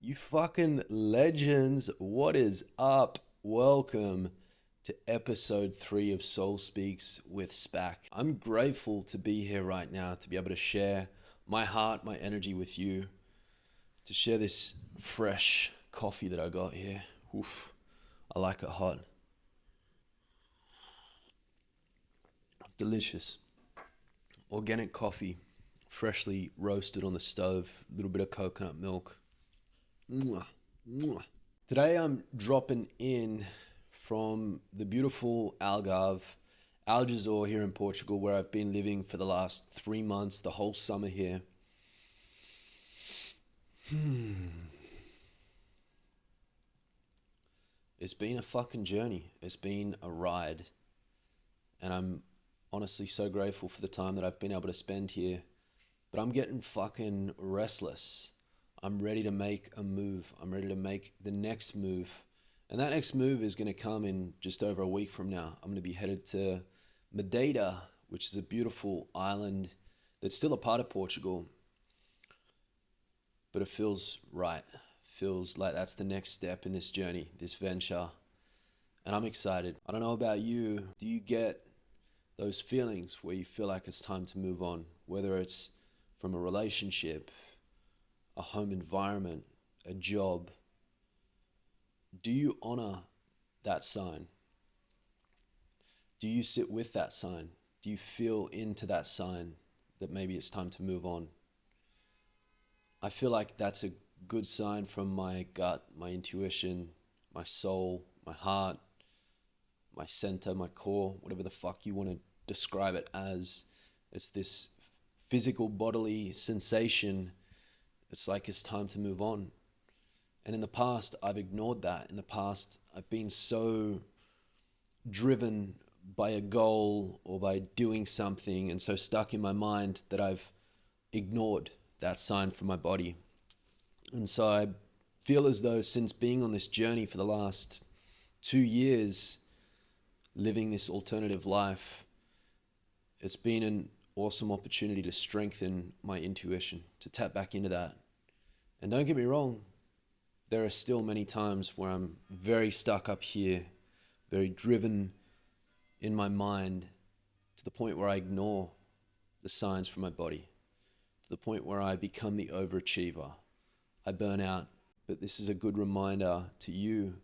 You fucking legends. What is up? Welcome to episode 3 of Soul Speaks with SPAC. I'm grateful to be here right now, to be able to share my heart, my energy with you, to share this fresh coffee that I got here. Oof, I like it hot. Delicious. Organic coffee, freshly roasted on the stove, a little bit of coconut milk. Mwah, mwah. Today I'm dropping in from the beautiful Algarve, Algesur here in Portugal, where I've been living for the last 3 months, the whole summer here. It's been a fucking journey. It's been a ride. And I'm honestly so grateful for the time that I've been able to spend here. But I'm getting fucking restless. I'm ready to make a move. I'm ready to make the next move. And that next move is going to come in just over a week from now. I'm going to be headed to Madeira, which is a beautiful island that's still a part of Portugal. But it feels right. Feels like that's the next step in this journey, this venture. And I'm excited. I don't know about you. Do you get those feelings where you feel like it's time to move on? Whether it's from a relationship, a home environment, a job. Do you honor that sign? Do you sit with that sign? Do you feel into that sign that maybe it's time to move on? I feel like that's a good sign from my gut, my intuition, my soul, my heart, my center, my core, whatever the fuck you want to describe it as. It's this physical bodily sensation. It's like it's time to move on. And in the past, I've ignored that. In the past, I've been so driven by a goal or by doing something and so stuck in my mind that I've ignored that sign from my body. And so I feel as though since being on this journey for the last 2 years, living this alternative life, it's been an awesome opportunity to strengthen my intuition, to tap back into that. And don't get me wrong, there are still many times where I'm very stuck up here, very driven in my mind, to the point where I ignore the signs from my body, to the point where I become the overachiever. I burn out. But this is a good reminder to you,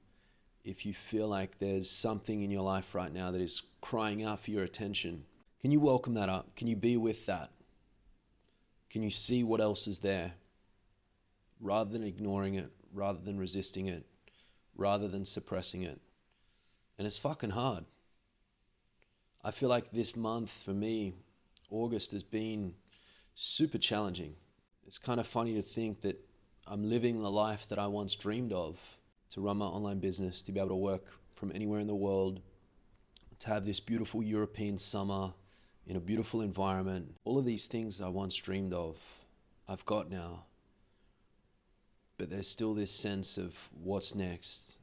if you feel like there's something in your life right now that is crying out for your attention. Can you welcome that up? Can you be with that? Can you see what else is there? Rather than ignoring it, rather than resisting it, rather than suppressing it. And it's fucking hard. I feel like this month for me, August, has been super challenging. It's kind of funny to think that I'm living the life that I once dreamed of, to run my online business, to be able to work from anywhere in the world, to have this beautiful European summer in a beautiful environment. All of these things I once dreamed of, I've got now. But there's still this sense of what's next,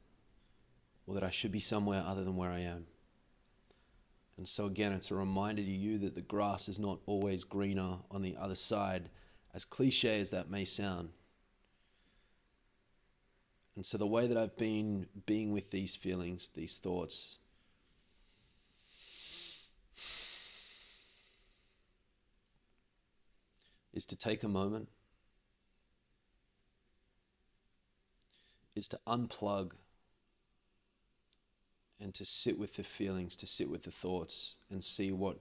or that I should be somewhere other than where I am. And so again, it's a reminder to you that the grass is not always greener on the other side, as cliche as that may sound. And so the way that I've been being with these feelings, these thoughts, is to take a moment, is to unplug and to sit with the feelings, to sit with the thoughts and see what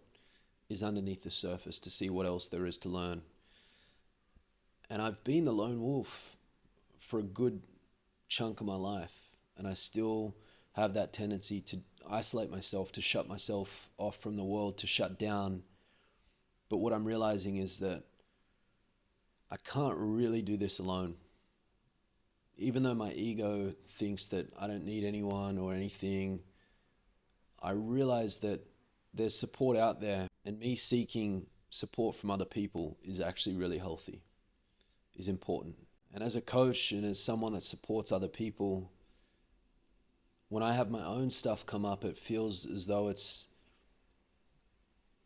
is underneath the surface, to see what else there is to learn. And I've been the lone wolf for a good chunk of my life, and I still have that tendency to isolate myself, to shut myself off from the world, to shut down. But what I'm realizing is that I can't really do this alone. Even though my ego thinks that I don't need anyone or anything, I realize that there's support out there, and me seeking support from other people is actually really healthy, is important. And as a coach and as someone that supports other people, when I have my own stuff come up, it feels as though it's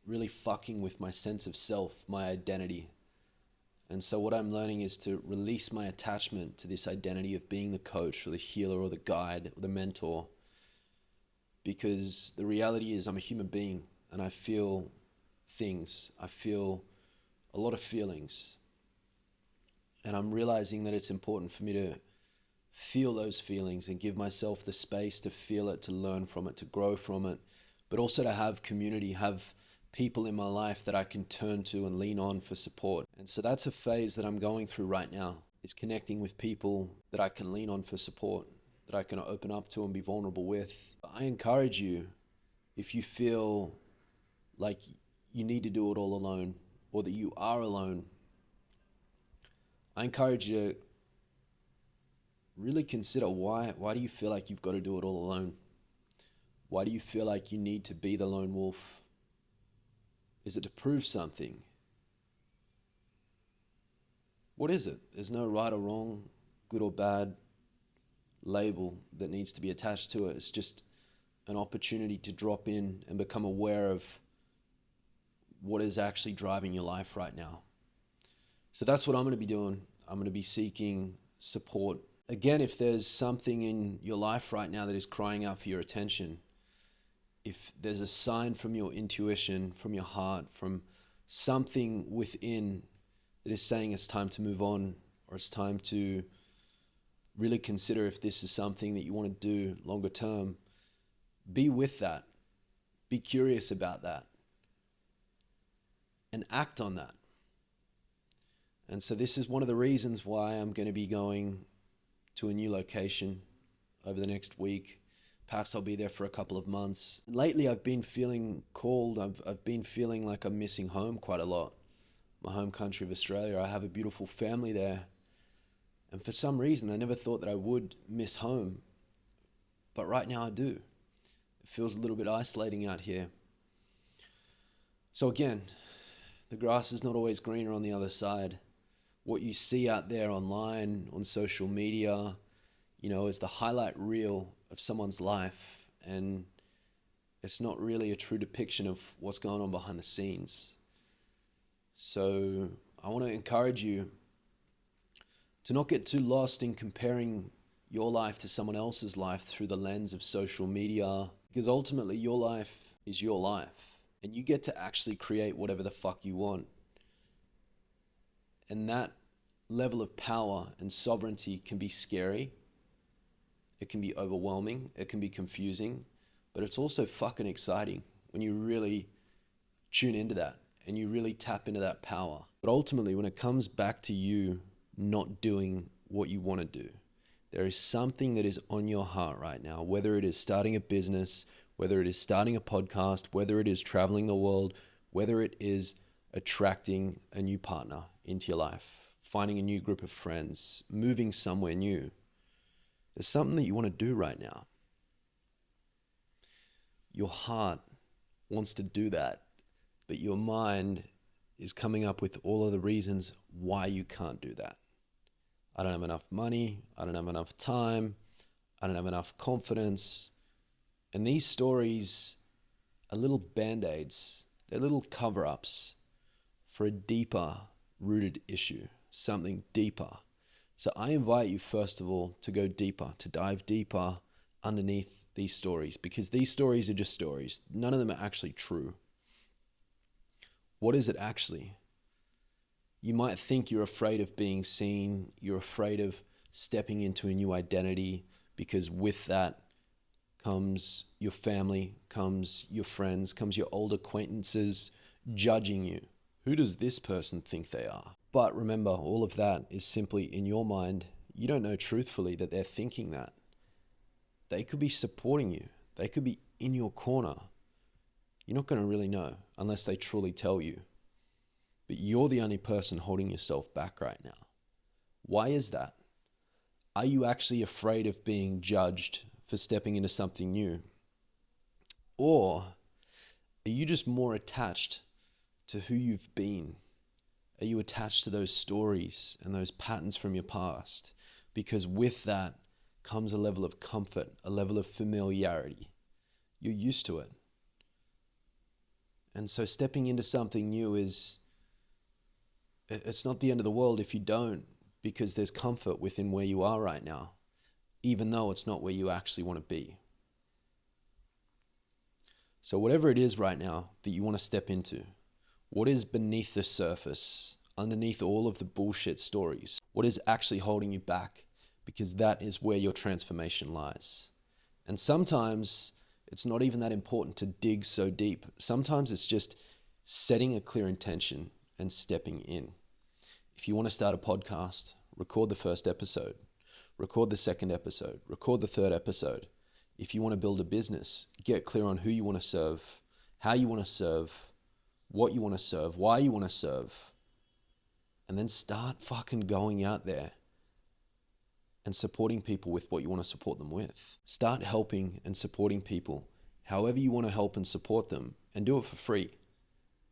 really fucking with my sense of self, my identity. And so what I'm learning is to release my attachment to this identity of being the coach or the healer or the guide or the mentor. Because the reality is I'm a human being and I feel things. I feel a lot of feelings. And I'm realizing that it's important for me to feel those feelings and give myself the space to feel it, to learn from it, to grow from it, but also to have community, have people in my life that I can turn to and lean on for support. And so that's a phase that I'm going through right now, is connecting with people that I can lean on for support, that I can open up to and be vulnerable with. I encourage you, if you feel like you need to do it all alone or that you are alone, I encourage you to really consider why do you feel like you've got to do it all alone? Why do you feel like you need to be the lone wolf? Is it to prove something? What is it? There's no right or wrong, good or bad label that needs to be attached to it. It's just an opportunity to drop in and become aware of what is actually driving your life right now. So that's what I'm going to be doing. I'm going to be seeking support. Again, if there's something in your life right now that is crying out for your attention, if there's a sign from your intuition, from your heart, from something within that is saying it's time to move on, or it's time to really consider if this is something that you want to do longer term, be with that. Be curious about that. And act on that. And so this is one of the reasons why I'm going to be going to a new location over the next week. Perhaps I'll be there for a couple of months. And lately I've been feeling called. I've been feeling like I'm missing home quite a lot. My home country of Australia. I have a beautiful family there. And for some reason, I never thought that I would miss home. But right now I do. It feels a little bit isolating out here. So again, the grass is not always greener on the other side. What you see out there online, on social media, is the highlight reel of someone's life, and it's not really a true depiction of what's going on behind the scenes. So I want to encourage you to not get too lost in comparing your life to someone else's life through the lens of social media, because ultimately your life is your life, and you get to actually create whatever the fuck you want. And that level of power and sovereignty can be scary. It can be overwhelming. It can be confusing. But it's also fucking exciting when you really tune into that and you really tap into that power. But ultimately, when it comes back to you not doing what you want to do, there is something that is on your heart right now, whether it is starting a business, whether it is starting a podcast, whether it is traveling the world, whether it is attracting a new partner into your life, finding a new group of friends, moving somewhere new. There's something that you want to do right now. Your heart wants to do that, but your mind is coming up with all of the reasons why you can't do that. I don't have enough money. I don't have enough time. I don't have enough confidence. And these stories are little band-aids. They're little cover-ups for a deeper rooted issue, something deeper. So I invite you, first of all, to go deeper, to dive deeper underneath these stories, because these stories are just stories. None of them are actually true. What is it actually? You might think you're afraid of being seen. You're afraid of stepping into a new identity, because with that comes your family, comes your friends, comes your old acquaintances judging you. Who does this person think they are? But remember, all of that is simply in your mind. You don't know truthfully that they're thinking that. They could be supporting you. They could be in your corner. You're not going to really know unless they truly tell you. But you're the only person holding yourself back right now. Why is that? Are you actually afraid of being judged for stepping into something new? Or are you just more attached to who you've been? Are you attached to those stories and those patterns from your past? Because with that comes a level of comfort, a level of familiarity. You're used to it. And so stepping into something new is It's not the end of the world if you don't, because there's comfort within where you are right now, even though it's not where you actually want to be. So whatever it is right now that you want to step into, what is beneath the surface, underneath all of the bullshit stories? What is actually holding you back? Because that is where your transformation lies. And sometimes it's not even that important to dig so deep. Sometimes it's just setting a clear intention and stepping in. If you want to start a podcast, record the first episode, record the second episode, record the third episode. If you want to build a business, get clear on who you want to serve, how you want to serve, what you want to serve, why you want to serve, and then start fucking going out there and supporting people with what you want to support them with. Start helping and supporting people however you want to help and support them, and do it for free.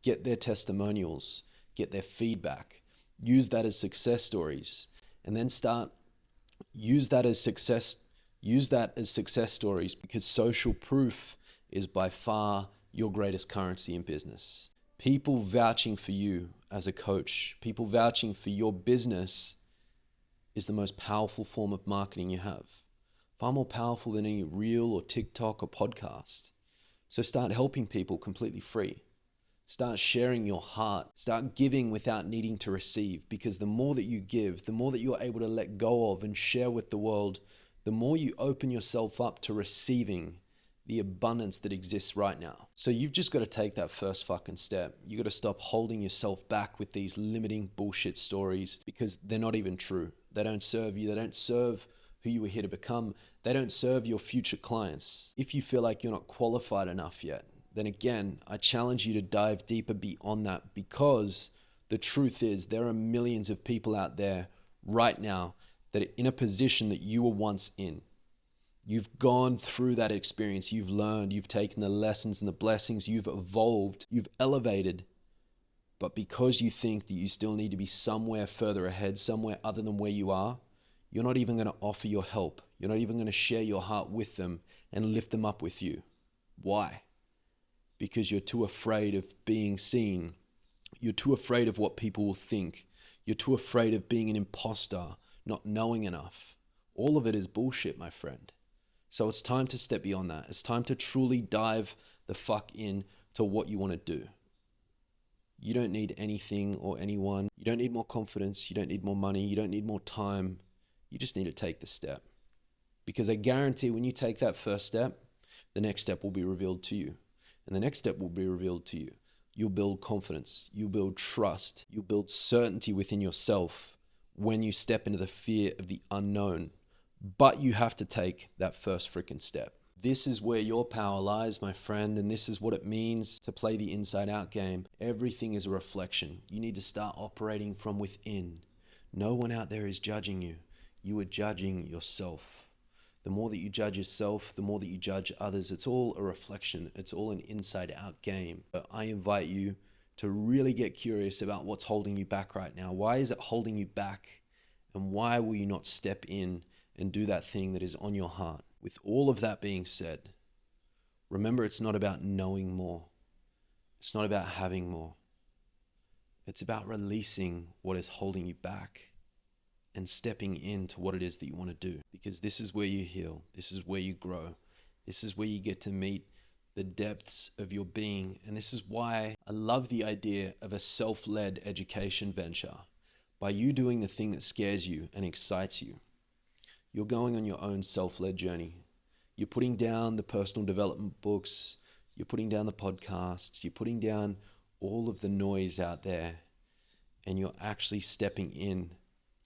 Get their testimonials, get their feedback, use that as success stories, and then use that as success stories, because social proof is by far your greatest currency in business. People vouching for you as a coach, people vouching for your business is the most powerful form of marketing you have. Far more powerful than any reel or TikTok or podcast. So start helping people completely free. Start sharing your heart. Start giving without needing to receive, because the more that you give, the more that you're able to let go of and share with the world, the more you open yourself up to receiving the abundance that exists right now. So you've just got to take that first fucking step. You got to stop holding yourself back with these limiting bullshit stories, because they're not even true. They don't serve you. They don't serve who you were here to become. They don't serve your future clients. If you feel like you're not qualified enough yet, then again, I challenge you to dive deeper beyond that, because the truth is there are millions of people out there right now that are in a position that you were once in. You've gone through that experience. You've learned, you've taken the lessons and the blessings, you've evolved, you've elevated. But because you think that you still need to be somewhere further ahead, somewhere other than where you are, you're not even going to offer your help. You're not even going to share your heart with them and lift them up with you. Why? Because you're too afraid of being seen. You're too afraid of what people will think. You're too afraid of being an imposter, not knowing enough. All of it is bullshit, my friend. So it's time to step beyond that. It's time to truly dive the fuck in to what you want to do. You don't need anything or anyone. You don't need more confidence. You don't need more money. You don't need more time. You just need to take the step. Because I guarantee when you take that first step, the next step will be revealed to you. And the next step will be revealed to you. You'll build confidence. You'll build trust. You'll build certainty within yourself when you step into the fear of the unknown. But you have to take that first freaking step. This is where your power lies, my friend, and this is what it means to play the inside out game. Everything is a reflection. You need to start operating from within. No one out there is judging you. You are judging yourself. The more that you judge yourself, the more that you judge others. It's all a reflection. It's all an inside out game. But I invite you to really get curious about what's holding you back right now. Why is it holding you back? And why will you not step in and do that thing that is on your heart? With all of that being said, remember, it's not about knowing more. It's not about having more. It's about releasing what is holding you back and stepping into what it is that you want to do. Because this is where you heal. This is where you grow. This is where you get to meet the depths of your being. And this is why I love the idea of a self-led education venture. By you doing the thing that scares you and excites you, you're going on your own self-led journey. You're putting down the personal development books. You're putting down the podcasts. You're putting down all of the noise out there. And you're actually stepping in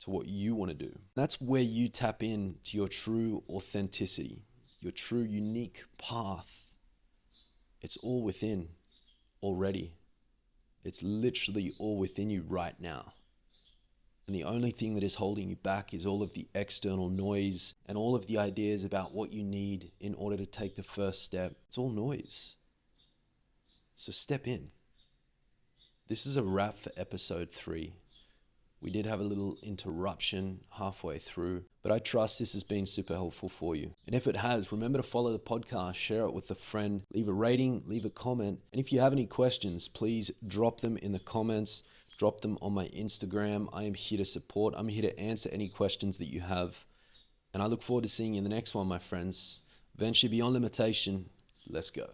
to what you want to do. That's where you tap in to your true authenticity, your true unique path. It's all within already. It's literally all within you right now. And the only thing that is holding you back is all of the external noise and all of the ideas about what you need in order to take the first step. It's all noise. So step in. This is a wrap for episode 3. We did have a little interruption halfway through, but I trust this has been super helpful for you. And if it has, remember to follow the podcast, share it with a friend, leave a rating, leave a comment. And if you have any questions, please drop them in the comments. drop them on my Instagram. I am here to support. I'm here to answer any questions that you have. And I look forward to seeing you in the next one, my friends. Venture beyond limitation. Let's go.